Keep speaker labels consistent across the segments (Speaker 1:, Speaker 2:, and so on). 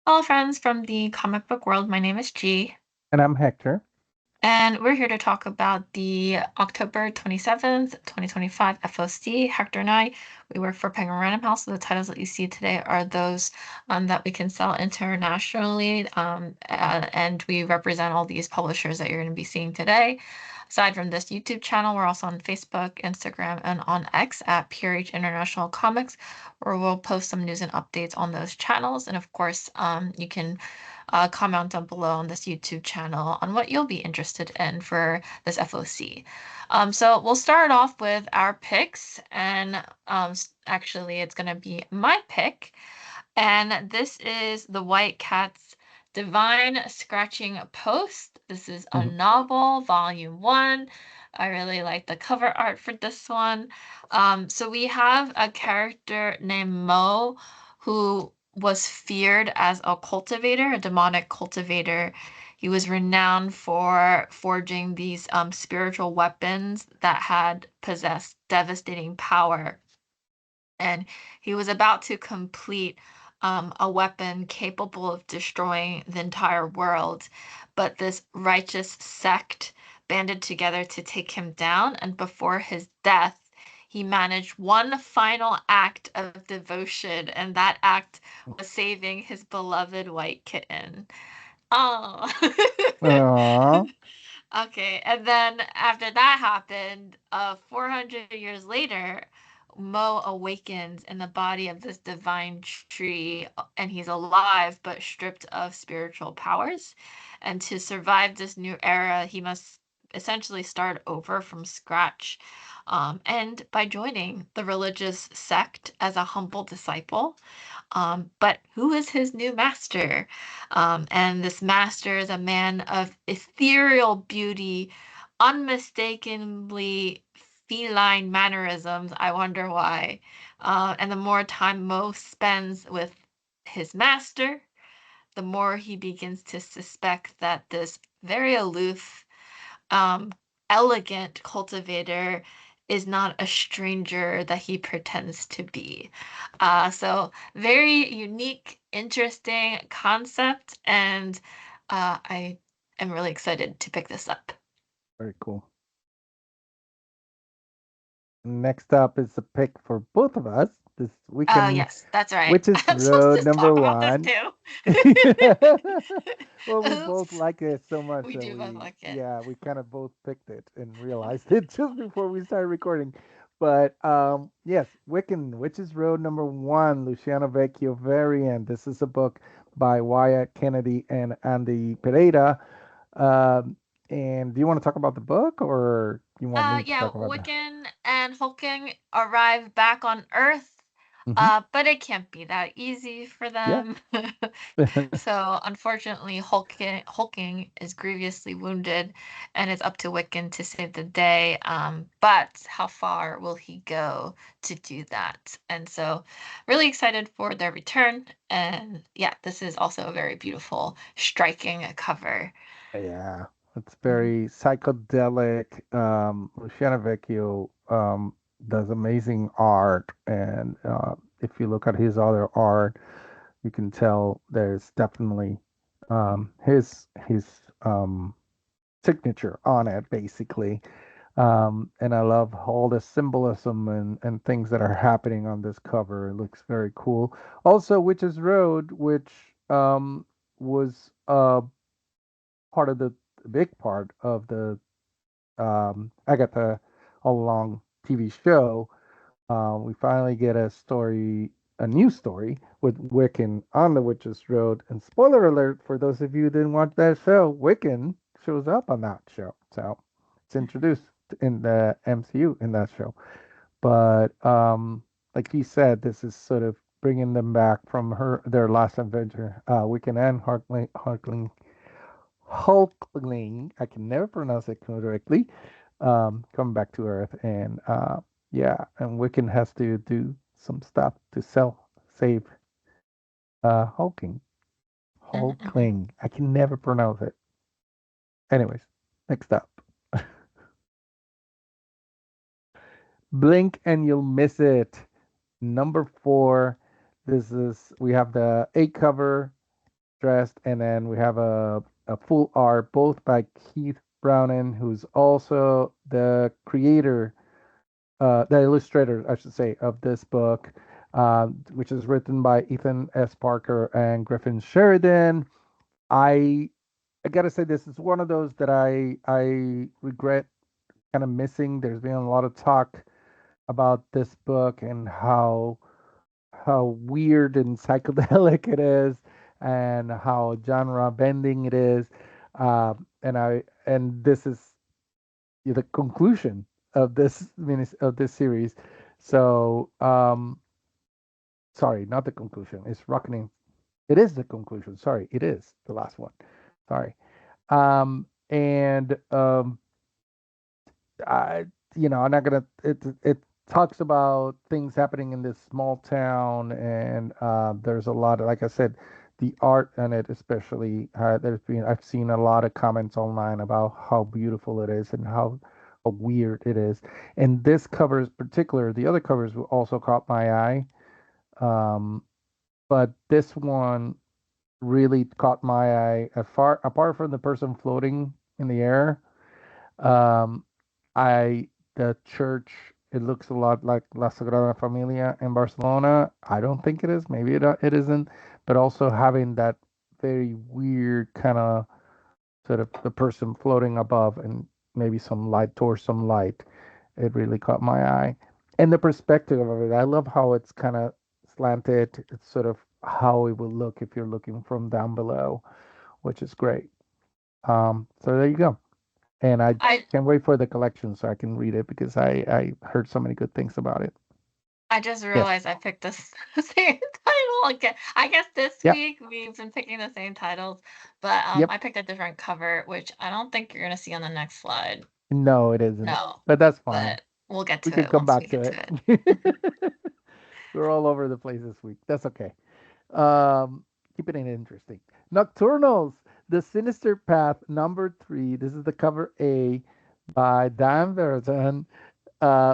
Speaker 1: Hello, friends from the comic book world. My name is G,
Speaker 2: And I'm Hector.
Speaker 1: and we're here to talk about the October 27th, 2025 FOC. Hector and I, we work for Penguin Random House, so the titles that you see today are those that we can sell internationally, and we represent all these publishers that you're going to be seeing today. Aside from this YouTube channel, we're also on Facebook, Instagram, and on X at PRH International Comics, where we'll post some news and updates on those channels. And of course, you can comment down below on this YouTube channel on what you'll be interested in for this FOC. So we'll start off with our picks, and actually, it's going to be my pick. And this is The White Cat's Divine Scratching Post. This is a
Speaker 2: Mhm.
Speaker 1: novel, volume one. I really like the cover art for this one. So we have a character named Mo who was feared as a cultivator, a demonic cultivator. He was renowned for forging these spiritual weapons that had possessed devastating power, and he was about to complete a weapon capable of destroying the entire world. But this righteous sect banded together to take him down, and before his death, he managed one final act of devotion, and that act was saving his beloved white kitten. Oh.
Speaker 2: Aw.
Speaker 1: Okay, and then after that happened, 400 years later, Mo awakens in the body of this divine tree, and he's alive but stripped of spiritual powers. And to survive this new era, he must essentially start over from scratch. And by joining the religious sect as a humble disciple, but who is his new master? And this master is a man of ethereal beauty, unmistakably feline mannerisms. I wonder why. And the more time Mo spends with his master, the more he begins to suspect that this very aloof, um, elegant cultivator is not a stranger that he pretends to be. So very unique, interesting concept, and I am really excited to pick this up.
Speaker 2: Very cool. Next up is a pick for both of us this
Speaker 1: Oh,
Speaker 2: weekend,
Speaker 1: yes, that's right.
Speaker 2: which is
Speaker 1: I'm supposed
Speaker 2: road
Speaker 1: to
Speaker 2: number
Speaker 1: talk about this
Speaker 2: one.
Speaker 1: too.
Speaker 2: Well, we both
Speaker 1: Oops.
Speaker 2: like it so much
Speaker 1: We
Speaker 2: that
Speaker 1: do both like it.
Speaker 2: we kind of both picked it and realized it just before we started recording. But yes, Wiccan, which is road number one, Luciano Vecchio variant. This is a book by Wyatt Kennedy and Andy Pereira. Um, and do you want to talk about the book or you want me to
Speaker 1: Yeah,
Speaker 2: talk about that?
Speaker 1: Wiccan and Hulking arrive back on Earth,
Speaker 2: Hmm.
Speaker 1: but it can't be that easy for
Speaker 2: Yeah.
Speaker 1: them. So unfortunately, Hulking is grievously wounded, and it's up to Wiccan to save the day. But how far will he go to do that? And so, really excited for their return. And yeah, this is also a very beautiful, striking cover.
Speaker 2: Yeah. It's
Speaker 1: Mhm.
Speaker 2: very psychedelic. Luciano Vecchio does amazing art. And if you look at his other art, you can tell there's definitely his signature on it, basically. And I love all the symbolism and things that are happening on this cover. It looks very cool. Also, Witch's Road, which was part of the big part of the Agatha All Along TV show. We finally get a new story with Wiccan on the Witch's Road. And spoiler alert for those of you who didn't watch that show, Wiccan shows up on that show. So it's introduced in the MCU in that show. But like you said, this is sort of bringing them back from their last adventure. Wiccan and Hulkling, I can never pronounce it correctly, coming back to Earth, and yeah, and Wiccan has to do some stuff to save Hulking, Hulkling. I can never pronounce it. Anyways, next up, Blink and You'll Miss It, number four. This is we have the A cover. dressed, and then we have a full art both by Keith Browning, who's also the creator, the illustrator, I should say, of this book, which is written by Ethan S. Parker and Griffin Sheridan. I I gotta say, this is one of those that I regret kind of missing. There's been a lot of talk about this book and how weird and psychedelic it is, and how genre bending it is. And this is the conclusion of this series. So, sorry, not the conclusion. It's Reckoning. It is the conclusion. Sorry, it is the last one. Sorry. And I, I'm not gonna. It talks about things happening in this small town, and there's a lot of, like I said, the art in it, especially. I've seen a lot of comments online about how beautiful it is and how weird it is. And this cover is particular. The other covers also caught my eye, um, but this one really caught my eye. Apart from the person floating in the air, um, I the church, it looks a lot like La Sagrada Familia in Barcelona. I don't think it is. Maybe it isn't. But also having that very weird kind of sort of the person floating above and maybe some light towards some light. It really caught my eye. And the perspective of it. I love how it's kind of slanted. It's sort of how it will look if you're looking from down below, which is great. So there you go. And I
Speaker 1: I
Speaker 2: can't wait for the collection so I can read it because I heard so many good things about it.
Speaker 1: I just
Speaker 2: Yes.
Speaker 1: realized I picked the same title again. I guess this
Speaker 2: Yep.
Speaker 1: week we've been picking the same titles, but
Speaker 2: Yep.
Speaker 1: I picked a different cover, which I don't think you're gonna see on the next slide.
Speaker 2: No, it isn't.
Speaker 1: No,
Speaker 2: But that's fine.
Speaker 1: but we'll get
Speaker 2: We
Speaker 1: to
Speaker 2: can
Speaker 1: it
Speaker 2: come
Speaker 1: once we
Speaker 2: back to
Speaker 1: get to it. Mhm.
Speaker 2: it. We're all over the place this week. That's okay. Um, Keeping it interesting. Nocturnals, The Sinister Path, number 3. This is the cover A by Dan Verton,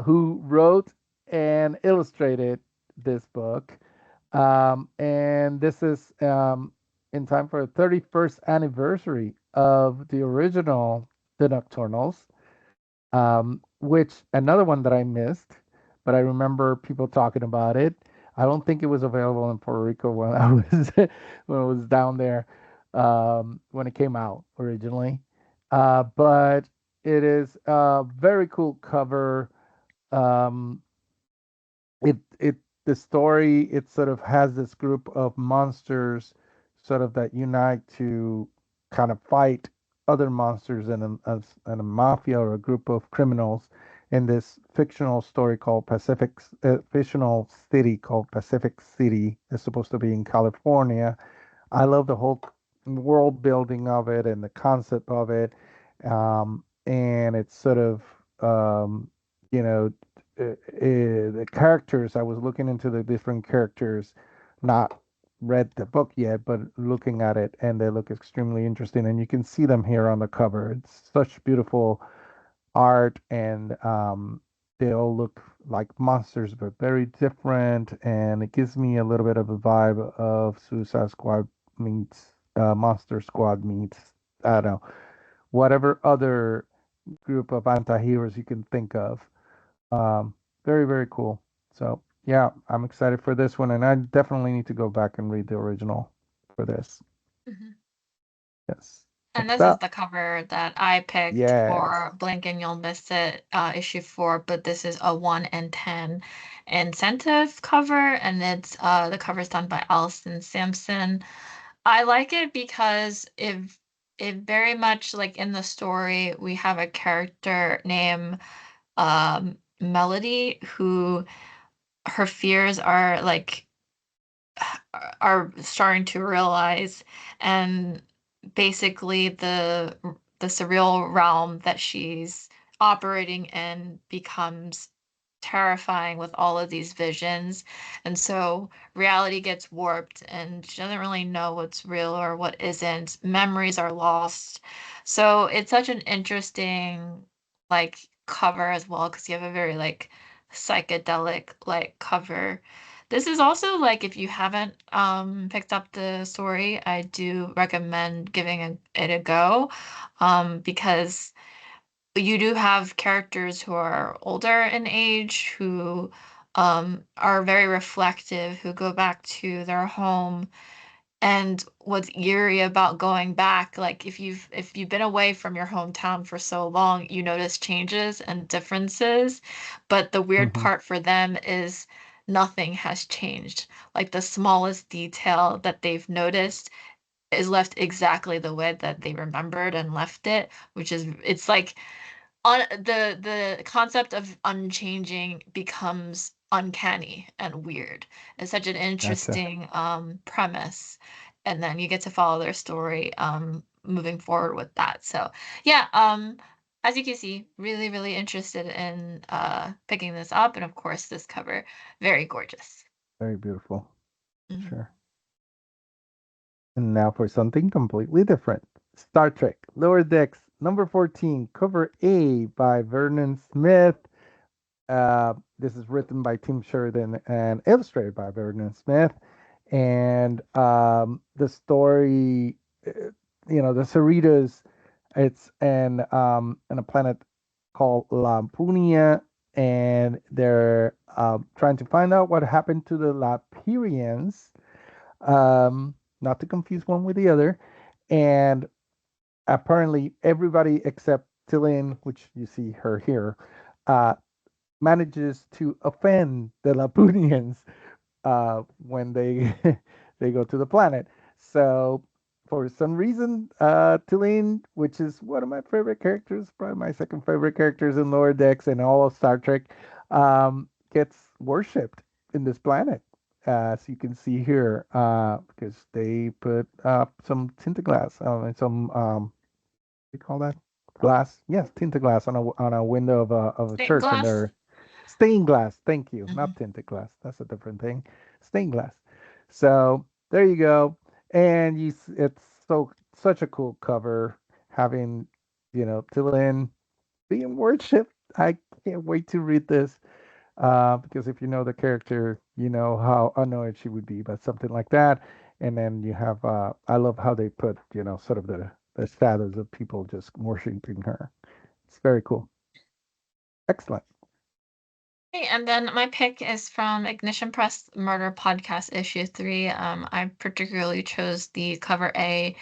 Speaker 2: who wrote and illustrated this book. And this is in time for the 31st anniversary of the original The Nocturnals, which another one that I missed, but I remember people talking about it. I don't think it was available in Puerto Rico when I was when I was down there, when it came out originally. But it is a very cool cover. Um, it The story, it sort of has this group of monsters sort of that unite to kind of fight other monsters and a mafia or a group of criminals in this fictional story called fictional city called Pacific City. It's supposed to be in California. I love the whole world building of it and the concept of it. And it's sort of, you know, the characters. I was looking into the different characters, not read the book yet, but looking at it, and they look extremely interesting. And you can see them here on the cover. It's such beautiful art, and they all look like monsters, but very different. And it gives me a little bit of a vibe of Suicide Squad meets Monster Squad meets, I don't know, whatever other group of anti-heroes you can think of. Um, Very, very cool. So yeah, I'm excited for this one, and I definitely need to go back and read the original for this.
Speaker 1: Mhm.
Speaker 2: Yes.
Speaker 1: And
Speaker 2: Next
Speaker 1: this is
Speaker 2: up.
Speaker 1: the cover that I picked
Speaker 2: Yes.
Speaker 1: for Blink and You'll Miss It, issue 4, but this is a 1 in 10 incentive cover, and it's the cover is done by Allison Sampson. I like it because it very much like in the story, we have a character named Melody who her fears are like are starting to realize, and basically the surreal realm that she's operating in becomes terrifying with all of these visions, and so reality gets warped and she doesn't really know what's real or what isn't. Memories are lost. So it's such an interesting like cover as well because you have a very like psychedelic like cover This is also like if you haven't picked up the story, I do recommend giving it a go, because you do have characters who are older in age, who are very reflective, who go back to their home. And what's eerie about going back, like if you've been away from your hometown for so long, you notice changes and differences. But the weird
Speaker 2: Hmm.
Speaker 1: part for them is nothing has changed. Like the smallest detail that they've noticed is left exactly the way that they remembered and left it, which is it's like on the concept of unchanging becomes uncanny and weird. It's such an
Speaker 2: Gotcha.
Speaker 1: interesting premise, and then you get to follow their story moving forward with that. So yeah, as you can see, really really interested in picking this up, and of course this cover, very gorgeous.
Speaker 2: Very beautiful.
Speaker 1: Mhm.
Speaker 2: Sure. And now for something completely different. Star Trek Lower Decks number 14, cover A by Vernon Smith. This is written by Tim Sheridan and illustrated by Vernon Smith. And the story, uh, the Cerritos, it's in a planet called Lampunia, and they're trying to find out what happened to the Lapirians, not to confuse one with the other. And apparently, everybody except Tillian, which you see her here, uh, manages to offend the Lapunians when they they go to the planet. So for some reason, Tulane, which is one of my favorite characters, probably my second favorite characters in Lower Decks and all of Star Trek, gets worshipped in this planet. As you can see here, because they put up some tinta glass, and some what do you call that, glass? Yes, tinta glass on a window of a
Speaker 1: Stained
Speaker 2: church, and
Speaker 1: glass.
Speaker 2: they're stained glass. Thank you, not
Speaker 1: Mhm.
Speaker 2: tinted glass. That's a different thing. Stained glass. So there you go, and it's such a cool cover, having Tillin being worshipped. I can't wait to read this. Because if you know the character, you know how annoyed she would be by something like that. And then you have, I love how they put, sort of the status of people just worshiping her. It's very cool. Excellent.
Speaker 1: Okay, and then my pick is from Ignition Press Murder Podcast Issue 3. I particularly chose the cover A,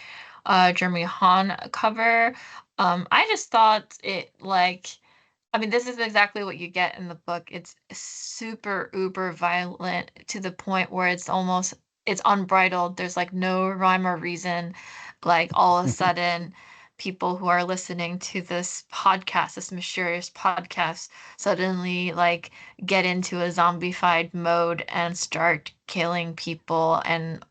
Speaker 1: Jeremy Hahn cover. I just thought it like, I mean, this is exactly what you get in the book. It's super uber violent to the point where it's unbridled. There's like no rhyme or reason. Like all of a sudden, people who are listening to this podcast, this mysterious podcast, suddenly like get into a zombified mode and start killing people and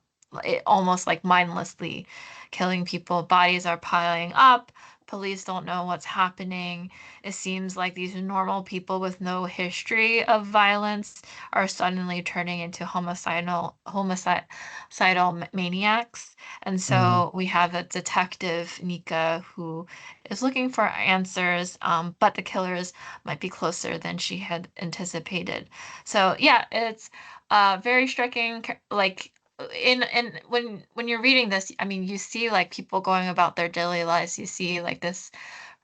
Speaker 1: almost like mindlessly killing people. Bodies are piling up. Police don't know what's happening. It seems like these normal people with no history of violence are suddenly turning into homicidal maniacs. And
Speaker 2: Hmm.
Speaker 1: so we have a detective, Nika, who is looking for answers, but the killers might be closer than she had anticipated. So yeah, it's very striking. Like in when you're reading this, I mean, you see like people going about their daily lives. You see like this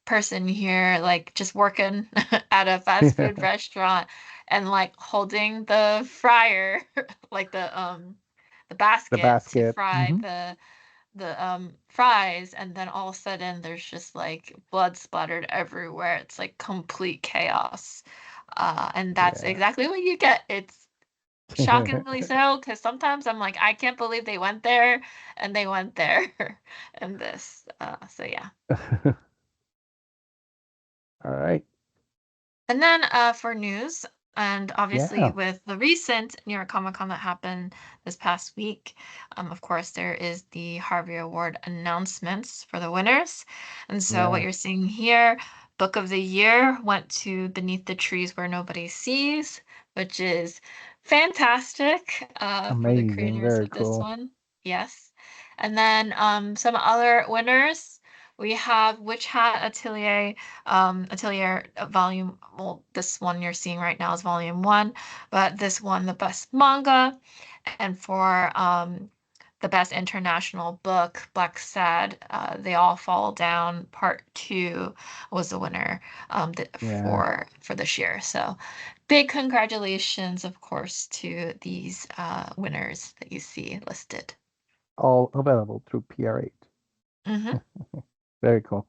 Speaker 1: person here like just working at a fast food restaurant and like holding the fryer, like the
Speaker 2: The
Speaker 1: basket to
Speaker 2: basket.
Speaker 1: fry
Speaker 2: Hmm.
Speaker 1: the fries, and then all of a sudden there's just like blood splattered everywhere. It's like complete chaos. And that's
Speaker 2: Yeah.
Speaker 1: exactly what you get. It's shockingly so, because sometimes I'm like, I can't believe they went there, and they went there in this. So yeah.
Speaker 2: All right.
Speaker 1: And then for news, and obviously
Speaker 2: Yeah.
Speaker 1: with the recent New York Comic Con that happened this past week, of course, there is the Harvey Award announcements for the winners. And so what
Speaker 2: Yeah.
Speaker 1: you're seeing here, Book of the Year went to Beneath the Trees Where Nobody Sees, which is fantastic for the
Speaker 2: Amazing.
Speaker 1: creators
Speaker 2: Very
Speaker 1: of this
Speaker 2: cool.
Speaker 1: one. Yes. And then some other winners. We have Witch Hat Atelier volume. Well, this one you're seeing right now is volume one, but this won the best manga, and for the best international book, Black Sad, They All Fall Down Part Two was the winner
Speaker 2: Yeah,
Speaker 1: for this year. So, big congratulations, of course, to these winners that you see listed.
Speaker 2: all available through PRH.
Speaker 1: Hmm.
Speaker 2: Very cool.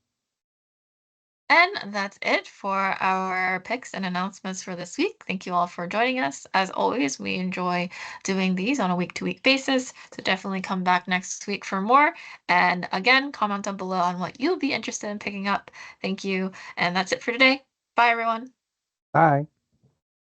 Speaker 1: And that's it for our picks and announcements for this week. Thank you all for joining us. As always, we enjoy doing these on a week-to-week basis, so definitely come back next week for more. And again, comment down below on what you'll be interested in picking up. Thank you. And that's it for today. Bye, everyone.
Speaker 2: Bye.